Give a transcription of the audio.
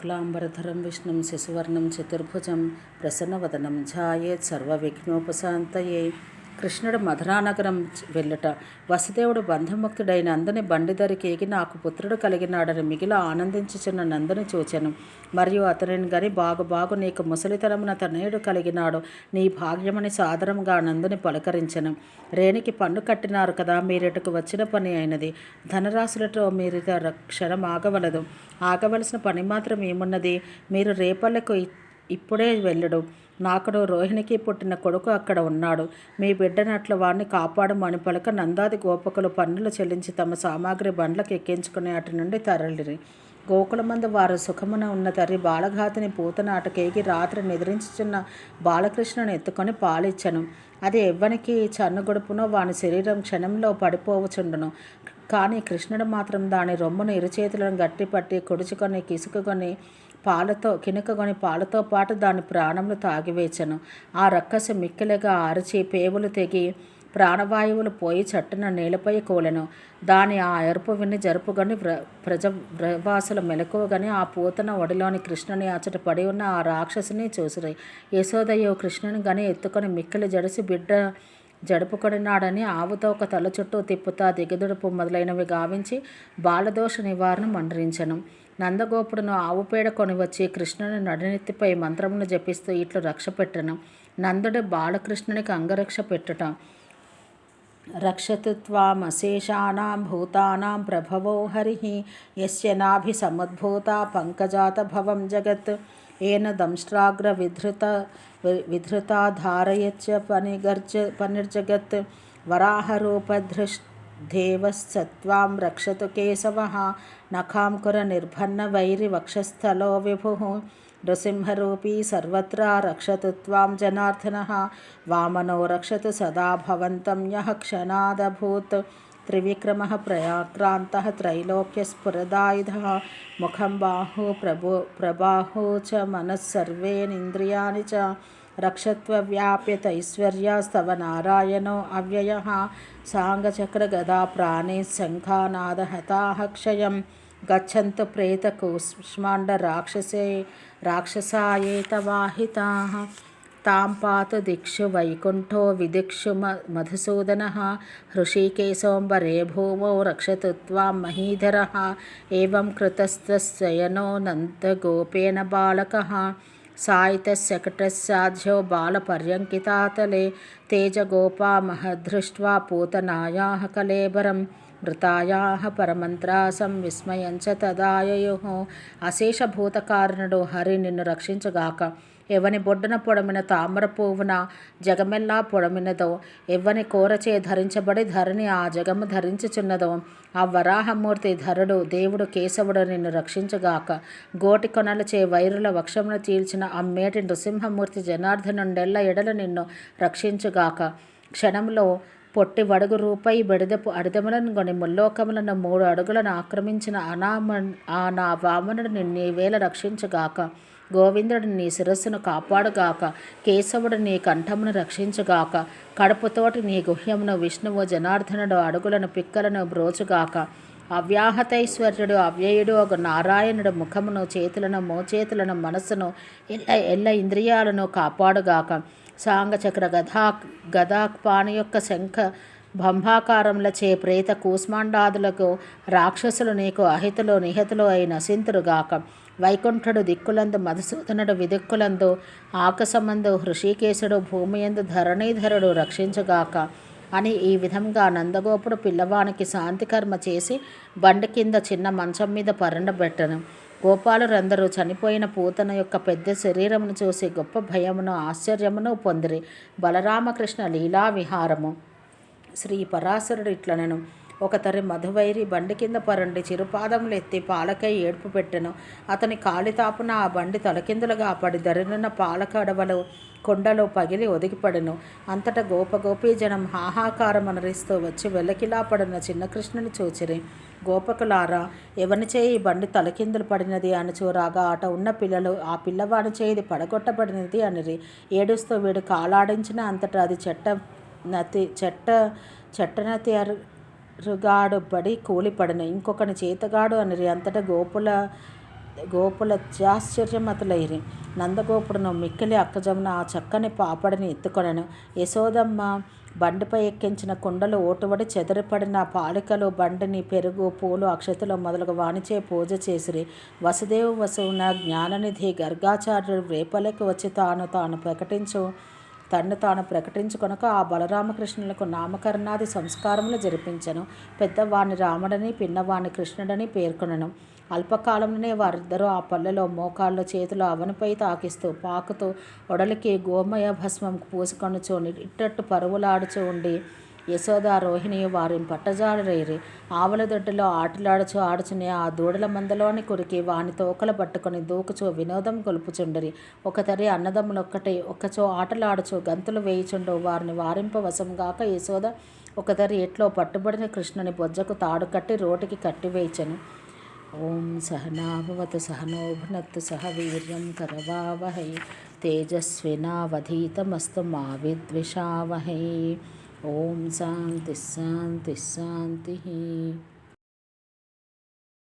శుక్లాంబరధరం విష్ణుం శశివర్ణం చతుర్భుజం ప్రసన్నవదనం ఝాయేత్ సర్వవిఘ్నోపశాంతయే. కృష్ణుడు మధురానగరం వెళ్ళుట. వసుదేవుడు బంధముక్తుడైన నందుని బండిదరికి ఎగి నాకు పుత్రుడు కలిగినాడని మిగిలి ఆనందించుచున్న నందుని చూచెను. మరియు అతనిని గని బాగు నీకు ముసలితనమున తనయుడు కలిగినాడు, నీ భాగ్యమని సాదరంగా నందుని పలకరించెను. రేనికి పన్ను కట్టినారు కదా, మీరిటకు వచ్చిన పని అయినది. ధనరాశులతో మీరిట క్షణం ఆగవలదు. ఆగవలసిన పని మాత్రం ఏమున్నది? మీరు రేపల్లకు ఇప్పుడే వెళ్ళడు. నాకుడు రోహిణికి పుట్టిన కొడుకు అక్కడ ఉన్నాడు. మీ బిడ్డనట్ల వాడిని కాపాడమని పలక నందాది గోపకులు పన్నులు చెల్లించి తమ సామాగ్రి బండ్లకు ఎక్కించుకుని అటు నుండి తరలిరి. గోకులమందు వారు సుఖమున ఉన్న తరి బాలఘాతిని పూతనాటకేగి రాత్రి నిద్రించుచున్న బాలకృష్ణను ఎత్తుకొని పాలిచ్చను. అది ఎవ్వనికి చన్నుగొడుపునో వాని శరీరం క్షణంలో పడిపోవచుండును. కానీ కృష్ణుడు మాత్రం దాని రొమ్మును ఇరుచేతులను గట్టిపట్టి కుడుచుకొని కినుకగొని పాలతో పాటు దాని ప్రాణములు తాగివేచను. ఆ రక్కసి మిక్కిలిగా అరిచి పేవులు తెగి ప్రాణవాయువులు పోయి చట్టున నేలపై కూలెను. దాని ఆ ఎరుపు విని జరుపుగని వ్రవాసులు మెలకువగని ఆ పూతన ఒడిలోని కృష్ణుని అచ్చట పడి ఉన్న ఆ రాక్షసిని చూసిరి. యశోదయ్యో కృష్ణుని గని ఎత్తుకొని మిక్కిలి జడిసి బిడ్డ జడుపుకొనినాడని ఆవుతో ఒక తల చుట్టూ తిప్పుతా దిగదుడుపు మొదలైనవి గావించి బాలదోష నివారణ మండరించను. నందగోపుడును ఆవు పేడ కొనివచ్చి కృష్ణుని నడినెత్తిపై మంత్రమును జపిస్తూ ఇట్లు రక్ష పెట్టను. నందుడు బాలకృష్ణునికి అంగరక్ష పెట్టుట. రక్షతుత్వామశేషానాం భూతానాం ప్రభవో హరిః యస్య నాభి సముద్భూత పంకజాత భవం జగత్ ఏన దంష్ట్రాగ్ర విధృత ధారయచ్చ పనిర్జగత్ వరాహరూపధృష్టేవస్సత్వాం రక్షతు కేశవః నఖాంకుర నిర్భన్న వైరి వక్షస్థలో విభుః నృసింహరూపీ సర్వత్రా రక్షతు త్వాం జనార్దనః వామనో రక్షతు సదా భవంతం యః క్షణాదభూత్ త్రివిక్రమః ప్రయాక్రాంతః త్రైలోక్యస్ఫురదాయుధः ముఖం బాహు ప్రభాహో చ మనస్సర్వేనింద్రియాణి చ రక్షత్వవ్యాప్యతైశ్వర్యాస్తవ నారాయణో అవ్యయః సాంగచక్రగదా ప్రాణే శంఖానాదహతాః క్షయం గచ్చन्तు ప్రేతకూష్మాండ రాక్షసాయేతవాహితాః తాం పాతు దిక్షు వైకుంఠో విదిక్షు మధుసూదనః హృషీకేశోంబరే భూమౌ రక్షతు త్వాం మహీధరः ఏవం కృతస్తస్యయనో నందగోపేన బాలకः సాయితశకటస్సాధ్యో బాలపర్యంకితాతలే తేజగోపా మహదృష్ట్వా పూతనాయాః కళేబరం మృతాయాః పరమంత్రాసం విస్మయంచ తదాయయుః. అశేషభూతకారణుడు హరి నిన్ను రక్షించుగాక. ఎవని బొడ్డున పొడమిన తామర పువ్వున జగమెల్లా పొడమినదో, ఎవ్వని కోరచే ధరించబడి ధరణి ఆ జగము ధరించుచున్నదో, ఆ వరాహమూర్తి ధరుడు దేవుడు కేశవుడు నిన్ను రక్షించుగాక. గోటి కొనలచే వైరుల వక్షమును చీల్చిన అమ్మేటి నృసింహమూర్తి జనార్దనుండెల్ల ఎడల నిన్ను రక్షించుగాక. క్షణంలో పొట్టి వడుగు రూపై బెడిదపు అడిదములను కొని ముల్లోకములను 3 అడుగులను ఆక్రమించిన ఆ నా వామనుడు నిన్నేవేళ రక్షించుగాక. గోవిందుడు నీ శిరస్సును కాపాడుగాక. కేశవుడు నీ కంఠమును రక్షించుగాక. కడుపుతోటి నీ గుహ్యమును విష్ణువు జనార్దనుడు అడుగులను పిక్కలను బ్రోచుగాక. అవ్యాహతైశ్వర్యుడు అవ్యయుడు ఒక నారాయణుడు ముఖమును చేతులను మోచేతులను మనస్సును ఎల్ల ఇంద్రియాలను కాపాడుగాక. సాంగచక్ర గదాపాణి యొక్క శంఖ బంభాకారములచే ప్రేత కూస్మాండాదులకు రాక్షసులు నీకు అహితులు నిహతులు అయి నశింతురుగాక. వైకుంఠుడు దిక్కులందు మధుసూదనుడు విదిక్కులందు ఆకాశమందు హృషీకేశుడు భూమియందు ధరణీధరుడు రక్షించుగాక అని ఈ విధంగా నందగోపుడు పిల్లవానికి శాంతికర్మ చేసి బండి కింద చిన్న మంచం మీద పరండబెట్టను. గోపాలురందరూ చనిపోయిన పూతన యొక్క పెద్ద శరీరమును చూసి గొప్ప భయమును ఆశ్చర్యమును పొందిరి. బలరామకృష్ణ లీలా విహారము. శ్రీ పరాశరుడు ఇట్లనెను. ఒకతరి మధువైరి బండి కింద పరండి చిరుపాదములు ఎత్తి పాలకై ఏడుపు పెట్టెను. అతని కాలితాపున ఆ బండి తలకిందులుగా పడి దరినున్న పాలకడవలు కొండలో పగిలి ఒదిగిపడెను. అంతటా గోపగోపీ జనం హాహాకారమనరిస్తూ వచ్చి వెల్లకిలా పడిన చిన్న కృష్ణుని చూచిరి. గోపకులారా, ఎవని చేయి బండి తలకిందులు పడినది అని చూరాగా అట ఉన్న పిల్లలు ఆ పిల్లవాని చేయిది పడగొట్టబడినది అనిరి. ఏడుస్తూ వీడు కాలాడించిన అంతటా అది చెట్టనతి రుగాడు పడి కూలిపడను. ఇంకొకని చేతగాడు అనిరి. అంతటా గోపులత్యాశ్చర్యమతులైరి. నందగోపుడును మిక్కిలి అక్కజమున ఆ చక్కని పాపడిని ఎత్తుకొనెను. యశోదమ్మ బండిపై ఎక్కించిన కుండలు ఓటువడి చెదరిపడిన పాలికలు, బండిని, పెరుగు, పూలు, అక్షతలు మొదలగు వానిచే పూజ చేసిరి. వసుదేవు వసువున జ్ఞాననిధి గర్గాచార్యుడు రేపల్లకి వచ్చి తన్ను తాను ప్రకటించుకొనక ఆ బలరామకృష్ణులకు నామకరణాది సంస్కారములు జరిపించెను. పెద్దవాణ్ణి రాముడని, పిన్నవాణ్ణి కృష్ణుడని పేర్కొనెను. అల్పకాలంలోనే వారిద్దరూ ఆ పల్లెలో మోకాళ్ళు చేతులు అవనిపై తాకిస్తూ పాకుతూ ఒడలికి గోమయ భస్మం పూసుకొనుచు ఇట్టట్టు పరువులాడుచు ఉండి యశోద రోహిణియు వారిని పట్టజాలరైరి. ఆవుల దొడ్డిలో ఆడుచునే ఆ దూడల మందలోని కురికి వాని తోకలు పట్టుకొని దూకుచు వినోదం కొలుపుచుండిరి. ఒకతరి ఒక్కచో ఆటలాడుచు గంతులు వేయుచుండు వారిని వారింపవశంగాక యశోద ఒకతరి ఎట్లో పట్టుబడిన కృష్ణుని బొజ్జకు తాడు కట్టి రోటికి కట్టివేచెను. ఓం సహనాభవతు సహనో భునత్తు సహ వీర్యం కరవావహై తేజస్వినావధీతమస్తు మా విద్విషావహై. ఓం శాంతి శాంతి శాంతి.